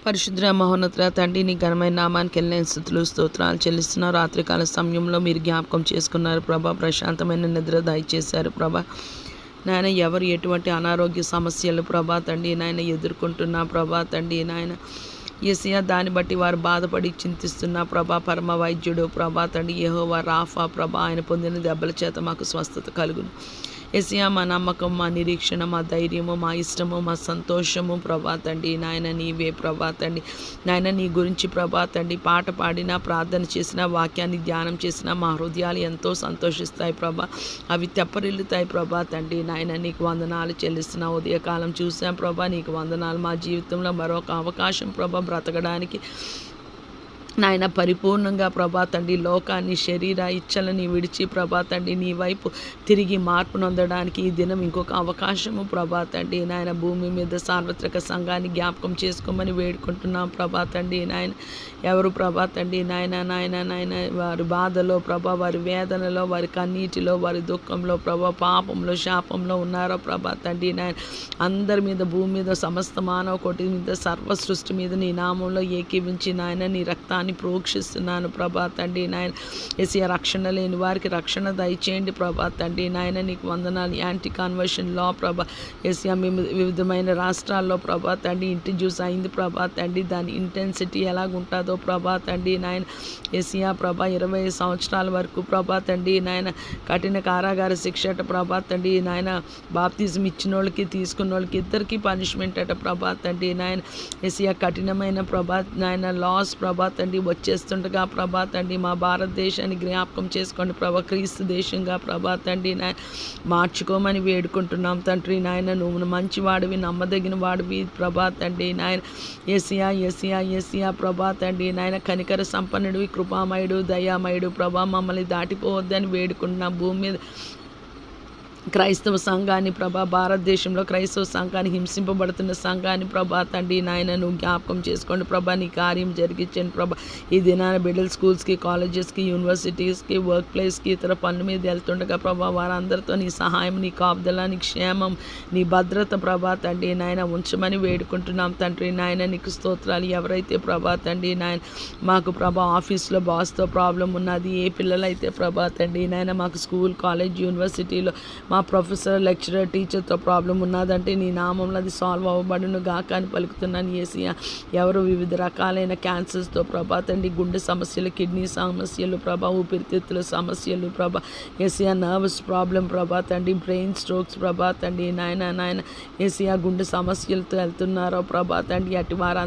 పరిశుద్ర మహోన్నత తండ్రి, నీ ఘనమైన నామానికి వెళ్ళిన స్థుతులు స్తోత్రాలు చెల్లిస్తున్నారు. రాత్రికాల సమయంలో మీరు జ్ఞాపకం చేసుకున్నారు ప్రభా. ప్రశాంతమైన నిద్ర దయచేశారు ప్రభా. నాయన ఎవరు ఎటువంటి అనారోగ్య సమస్యలు ప్రభా తండ్రి నాయన ఎదుర్కొంటున్నా ప్రభా తండ్రి నాయన యేసయ్య, దాన్ని బట్టి వారు బాధపడి చింతిస్తున్న ప్రభా పరమ వైద్యుడు ప్రభా తండ్రి యెహోవా రాఫా ప్రభా, ఆయన పొందిన దెబ్బల చేత మాకు స్వస్థత కలుగును. యేసయ్య, మా నమ్మకం, మా నిరీక్షణ, మా ధైర్యము, మా ఇష్టము, మా సంతోషము ప్రభా తండ్రి నాయన నీవే ప్రభా తండ్రి నాయన. నీ గురించి ప్రభా తండ్రి పాట పాడినా, ప్రార్థన చేసిన, వాక్యాన్ని ధ్యానం చేసిన మా హృదయాలు ఎంతో సంతోషిస్తాయి ప్రభా. అవి తెప్పరిల్లుతాయి ప్రభా తండ్రి నాయన. నీకు వందనాలు చెల్లిస్తున్నా. ఉదయకాలం చూసాం ప్రభా, నీకు వందనాలు. మా జీవితంలో మరొక అవకాశం ప్రభా బ్రతకడానికి నాయన పరిపూర్ణంగా ప్రభా తండ్రి లోకాన్ని, శరీర ఇచ్చలని విడిచి ప్రభా తండ్రి నీ వైపు తిరిగి మార్పు నొందడానికి ఈ దినం ఇంకొక అవకాశము ప్రభా తండ్రి నాయన. భూమి మీద సార్వత్రిక సంఘాన్ని జ్ఞాపకం చేసుకోమని వేడుకుంటున్నాం ప్రభా తండ్రి నాయన. ఎవరు ప్రభా తండ్రి నాయన నాయన నాయన వారి బాధలో ప్రభా, వారి వేదనలో, వారి కన్నీటిలో, వారి దుఃఖంలో ప్రభా, పాపంలో, శాపంలో ఉన్నారో ప్రభా తండ్రి నాయన. అందరి మీద, భూమి మీద, సమస్త మానవ కోటి మీద, సర్వ సృష్టి మీద నీ నామంలో ఏకీవించి నాయన నీ రక్తాన్ని ప్రోక్షిస్తున్నాను ప్రభా తండ్రి నాయన. యేసయ్య, రక్షణ లేని వారికి రక్షణ దయచేయండి ప్రభా తండ్రి నాయన. నీకు వందనాలు. యాంటీ కన్వర్షన్ లా ప్రభా యేసయ్య, వివిధమైన రాష్ట్రాల్లో ప్రభా తండ్రి ఇంట్రడ్యూస్ అయింది ప్రభా తండ్రి. దాని ఇంటెన్సిటీ ఎలాగుంటుందో ప్రభా తండ్రి నాయన. యేసయ్య ప్రభా 20 సంవత్సరాల వరకు ప్రభా తండ్రి నాయన కఠిన కారాగార శిక్ష అట ప్రభా తండ్రి నాయన. బాప్తిజం ఇచ్చిన వాళ్ళకి, తీసుకున్న వాళ్ళకి ఇద్దరికి పనిష్మెంట్ అట ప్రభా తండ్రి నాయన. యేసయ్య, కఠినమైన ప్రభా నాయన లాస్ ప్రభా తండ్రి వచ్చేస్తుండగా ప్రభా తండ్రి మా భారతదేశాన్ని జ్ఞాపకం చేసుకోండి ప్రభా. క్రీస్తు దేశంగా ప్రభా తండ్రి నాయన మార్చుకోమని వేడుకుంటున్నాం తండ్రి నాయన. నువ్వు మంచివాడివి, నమ్మదగిన వాడివి ప్రభా తండ్రి నాయన. యేసయ్య యేసయ్య యేసయ్య ప్రభా తండ్రి నాయన, కనికర సంపన్నుడివి, కృపామయుడు, దయామయుడు ప్రభా. మమ్మల్ని దాటిపోవద్దని వేడుకుంటున్నాం. భూమి మీద క్రైస్తవ సంఘాన్ని ప్రభా, భారతదేశంలో క్రైస్తవ సంఘాన్ని, హింసింపబడుతున్న సంఘాన్ని ప్రభా తండ్రి నాయన నువ్వు జ్ఞాపకం చేసుకోండి ప్రభా. నీ కార్యం జరిగించండి ప్రభా. ఈ దినాన బిడ్డలు స్కూల్స్కి, కాలేజెస్కి, యూనివర్సిటీస్కి, వర్క్ ప్లేస్కి, ఇతర పనుల మీద వెళ్తుండగా ప్రభా వారందరితో నీ సహాయం, నీ కాపుదల, నీ క్షేమం, నీ భద్రత ప్రభా తండ్రి నాయన ఉంచమని వేడుకుంటున్నాం తండ్రి నాయన. నీకు స్తోత్రాలు. ఎవరైతే ప్రభా తండ్రి నాయన మాకు ప్రభా ఆఫీస్లో బాస్తో ప్రాబ్లం ఉన్నది, ఏ పిల్లలైతే ప్రభా తండ్రి నాయన మాకు స్కూల్, కాలేజ్, యూనివర్సిటీలో మా ప్రొఫెసర్, లెక్చరర్, టీచర్తో ప్రాబ్లం ఉన్నదంటే నీ నామంలో అది సాల్వ్ అవ్వబడును గాక అని పలుకుతున్నాను యేసయ్య. ఎవరు వివిధ రకాలైన క్యాన్సర్స్తో ప్రభా తండ్రి, గుండె సమస్యలు, కిడ్నీ సమస్యలు ప్రభా, ఊపిరితిత్తుల సమస్యలు ప్రభా యేసయ్య, నర్వస్ ప్రాబ్లం ప్రభా తండ్రి, బ్రెయిన్ స్ట్రోక్స్ ప్రభా తండ్రి నాయన నాయన యేసయ్య, గుండె సమస్యలతో వెళ్తున్నారో ప్రభా తండ్రి అటు వారు